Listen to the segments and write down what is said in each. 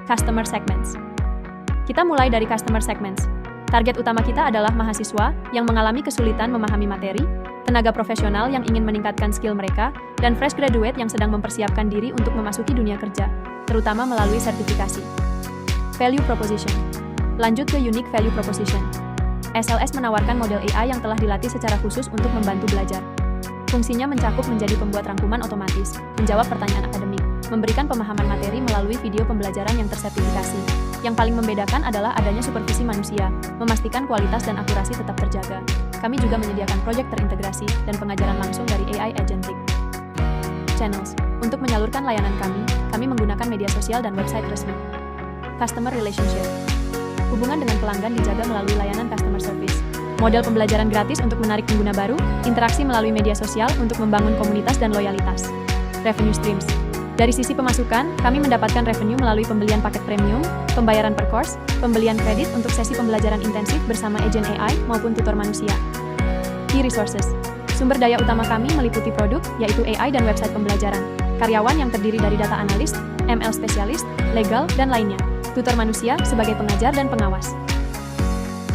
Customer Segments. Kita mulai dari Customer Segments. Target utama kita adalah mahasiswa yang mengalami kesulitan memahami materi, tenaga profesional yang ingin meningkatkan skill mereka, dan fresh graduate yang sedang mempersiapkan diri untuk memasuki dunia kerja, terutama melalui sertifikasi. Value Proposition. Lanjut ke Unique Value Proposition. SLS menawarkan model AI yang telah dilatih secara khusus untuk membantu belajar. Fungsinya mencakup menjadi pembuat rangkuman otomatis, menjawab pertanyaan akademik, memberikan pemahaman materi melalui video pembelajaran yang tersertifikasi. Yang paling membedakan adalah adanya supervisi manusia, memastikan kualitas dan akurasi tetap terjaga. Kami juga menyediakan proyek terintegrasi dan pengajaran langsung dari AI Agentic. Channels. Untuk menyalurkan layanan kami menggunakan media sosial dan website resmi. Customer Relationship. Hubungan dengan pelanggan dijaga melalui layanan customer service. Model pembelajaran gratis untuk menarik pengguna baru, interaksi melalui media sosial untuk membangun komunitas dan loyalitas. Revenue Streams. Dari sisi pemasukan, kami mendapatkan revenue melalui pembelian paket premium, pembayaran per course, pembelian kredit untuk sesi pembelajaran intensif bersama agent AI maupun tutor manusia. Key Resources. Sumber daya utama kami meliputi produk, yaitu AI dan website pembelajaran, karyawan yang terdiri dari data analis, ML spesialis, legal, dan lainnya, tutor manusia sebagai pengajar dan pengawas.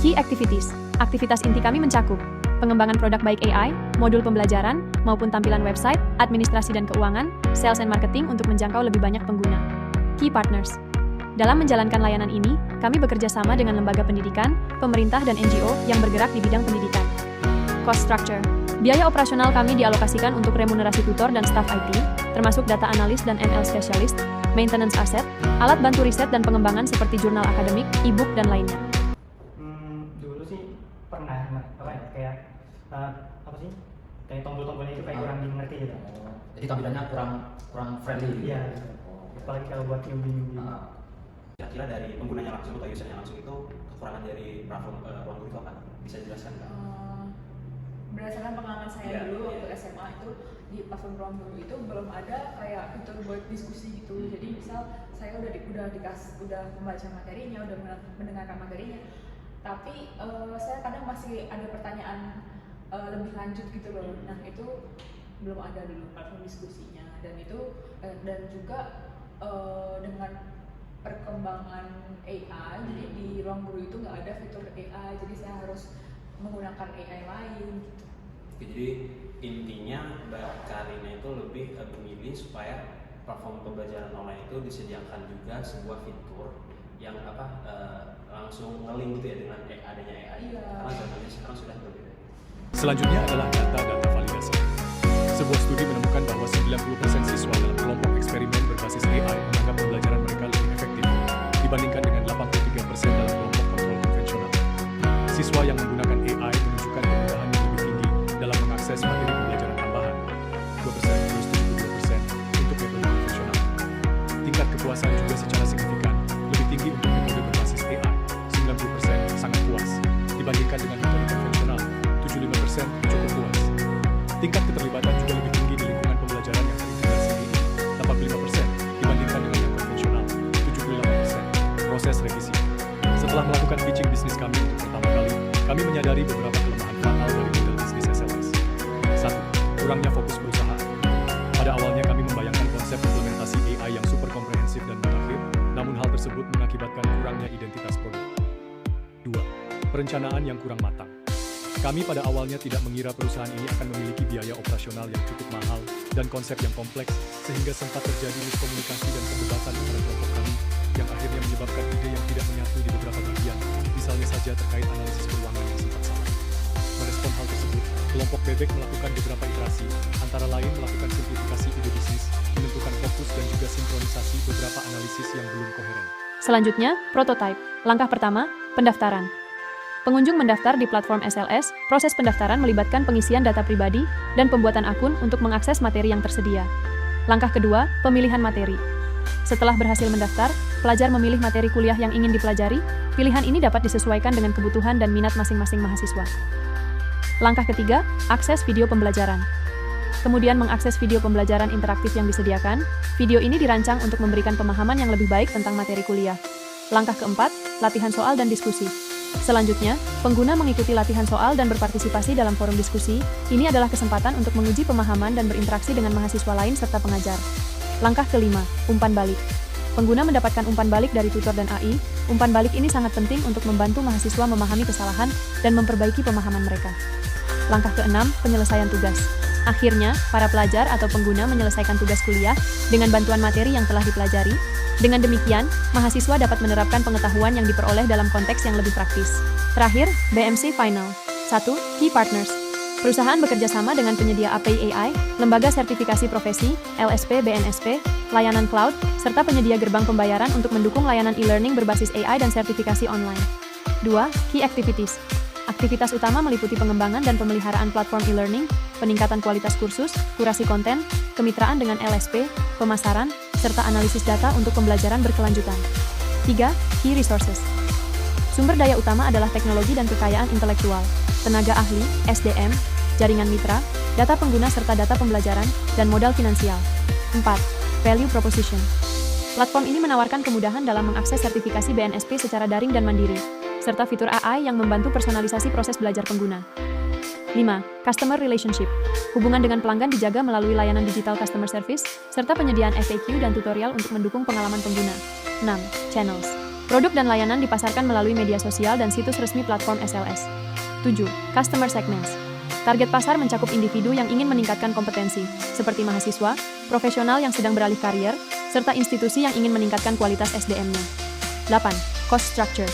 Key Activities. Aktivitas inti kami mencakup pengembangan produk baik AI, modul pembelajaran, maupun tampilan website, administrasi dan keuangan, sales and marketing untuk menjangkau lebih banyak pengguna. Key Partners. Dalam menjalankan layanan ini, kami bekerja sama dengan lembaga pendidikan, pemerintah dan NGO yang bergerak di bidang pendidikan. Cost Structure. Biaya operasional kami dialokasikan untuk remunerasi tutor dan staf IT, termasuk data analis dan ML specialist, maintenance aset, alat bantu riset dan pengembangan seperti jurnal akademik, e-book, dan lainnya. Pernah kayak tombol-tombolnya itu kayak kurang dimengerti gitu. Jadi tampilannya kurang friendly gitu. Iya. Apalagi kalau buat newbie. Kira-kira dari penggunanya langsung atau usernya langsung itu kekurangan dari platform ruang guru itu apa? Bisa dijelaskan nggak? Berdasarkan pengalaman saya dulu waktu SMA itu di platform ruang guru itu belum ada kayak fitur buat diskusi gitu. Jadi misal saya udah membaca materinya, udah mendengarkan materinya, tapi saya kadang masih ada pertanyaan lebih lanjut gitu loh. Nah itu belum ada dulu platform diskusinya, dan itu dan juga dengan perkembangan AI, jadi di ruang guru itu nggak ada fitur AI, jadi saya harus menggunakan AI lain gitu. Jadi intinya Mbak Karina itu lebih memilih supaya platform pembelajaran online itu disediakan juga sebuah fitur yang langsung nge-link gitu ya dengan adanya AI. Iya. Karena zamannya sekarang sudah berbeda. Selanjutnya adalah data validasi. Sebuah studi menemukan bahwa 90% siswa dalam kelompok eksperimen berbasis AI menganggap pembelajaran mereka lebih efektif dibandingkan dengan 83% dalam kelompok kontrol konvensional. Siswa yang menggunakan AI menunjukkan kemudahan yang lebih tinggi dalam mengakses materi pembelajaran tambahan, 2% versus 72% untuk metode konvensional. Tingkat kepuasan juga secara signifikan lebih tinggi untuk metode berbasis AI, 90% sangat puas, dibandingkan dengan metode konvensional, 75% cukup puas. Tingkat keterlibatan juga lebih tinggi di lingkungan pembelajaran yang terintegrasi ini, 85% dibandingkan dengan yang konvensional, 78%. Proses revisi. Setelah melakukan pitching bisnis kami untuk pertama kali, kami menyadari beberapa kelemahan fatal dari model bisnis SLS. 1. Kurangnya fokus perusahaan. Pada awalnya kami membayangkan konsep implementasi AI yang super komprehensif dan mutakhir, namun hal tersebut mengakibatkan kurangnya identitas produk. 2. Perencanaan yang kurang matang. Kami pada awalnya tidak mengira perusahaan ini akan memiliki biaya operasional yang cukup mahal dan konsep yang kompleks, sehingga sempat terjadi miskomunikasi dan perdebatan antara kelompok kami, yang akhirnya menyebabkan ide yang tidak menyatu di beberapa bagian, misalnya saja terkait analisis keuangan yang sempat salah. Merespon hal tersebut, kelompok bebek melakukan beberapa iterasi, antara lain melakukan simplifikasi ide bisnis, menentukan fokus dan juga sinkronisasi beberapa analisis yang belum koheren. Selanjutnya, prototype. Langkah pertama, pendaftaran. Pengunjung mendaftar di platform SLS. Proses pendaftaran melibatkan pengisian data pribadi dan pembuatan akun untuk mengakses materi yang tersedia. Langkah kedua, pemilihan materi. Setelah berhasil mendaftar, pelajar memilih materi kuliah yang ingin dipelajari. Pilihan ini dapat disesuaikan dengan kebutuhan dan minat masing-masing mahasiswa. Langkah ketiga, akses video pembelajaran. Kemudian mengakses video pembelajaran interaktif yang disediakan. Video ini dirancang untuk memberikan pemahaman yang lebih baik tentang materi kuliah. Langkah keempat, latihan soal dan diskusi. Selanjutnya, pengguna mengikuti latihan soal dan berpartisipasi dalam forum diskusi. Ini adalah kesempatan untuk menguji pemahaman dan berinteraksi dengan mahasiswa lain serta pengajar. Langkah kelima, umpan balik. Pengguna mendapatkan umpan balik dari tutor dan AI. Umpan balik ini sangat penting untuk membantu mahasiswa memahami kesalahan dan memperbaiki pemahaman mereka. Langkah ke-6, penyelesaian tugas. Akhirnya, para pelajar atau pengguna menyelesaikan tugas kuliah dengan bantuan materi yang telah dipelajari. Dengan demikian, mahasiswa dapat menerapkan pengetahuan yang diperoleh dalam konteks yang lebih praktis. Terakhir, BMC Final. 1. Key Partners. Perusahaan bekerja sama dengan penyedia API AI, lembaga sertifikasi profesi, LSP, BNSP, layanan cloud, serta penyedia gerbang pembayaran untuk mendukung layanan e-learning berbasis AI dan sertifikasi online. 2. Key Activities. Aktivitas utama meliputi pengembangan dan pemeliharaan platform e-learning, peningkatan kualitas kursus, kurasi konten, kemitraan dengan LSP, pemasaran, serta analisis data untuk pembelajaran berkelanjutan. 3. Key Resources. Sumber daya utama adalah teknologi dan kekayaan intelektual, tenaga ahli, SDM, jaringan mitra, data pengguna serta data pembelajaran, dan modal finansial. 4. Value Proposition. Platform ini menawarkan kemudahan dalam mengakses sertifikasi BNSP secara daring dan mandiri, serta fitur AI yang membantu personalisasi proses belajar pengguna. 5. Customer Relationship. Hubungan dengan pelanggan dijaga melalui layanan digital customer service, serta penyediaan FAQ dan tutorial untuk mendukung pengalaman pengguna. 6. Channels. Produk dan layanan dipasarkan melalui media sosial dan situs resmi platform SLS. 7. Customer Segments. Target pasar mencakup individu yang ingin meningkatkan kompetensi, seperti mahasiswa, profesional yang sedang beralih karier, serta institusi yang ingin meningkatkan kualitas SDM-nya. 8. Cost Structure.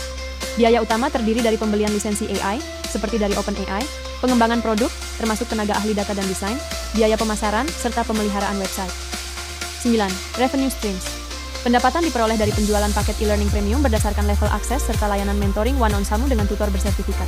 Biaya utama terdiri dari pembelian lisensi AI, seperti dari OpenAI, pengembangan produk, termasuk tenaga ahli data dan desain, biaya pemasaran, serta pemeliharaan website. 9. Revenue Streams. Pendapatan diperoleh dari penjualan paket e-learning premium berdasarkan level akses serta layanan mentoring one-on-one dengan tutor bersertifikat.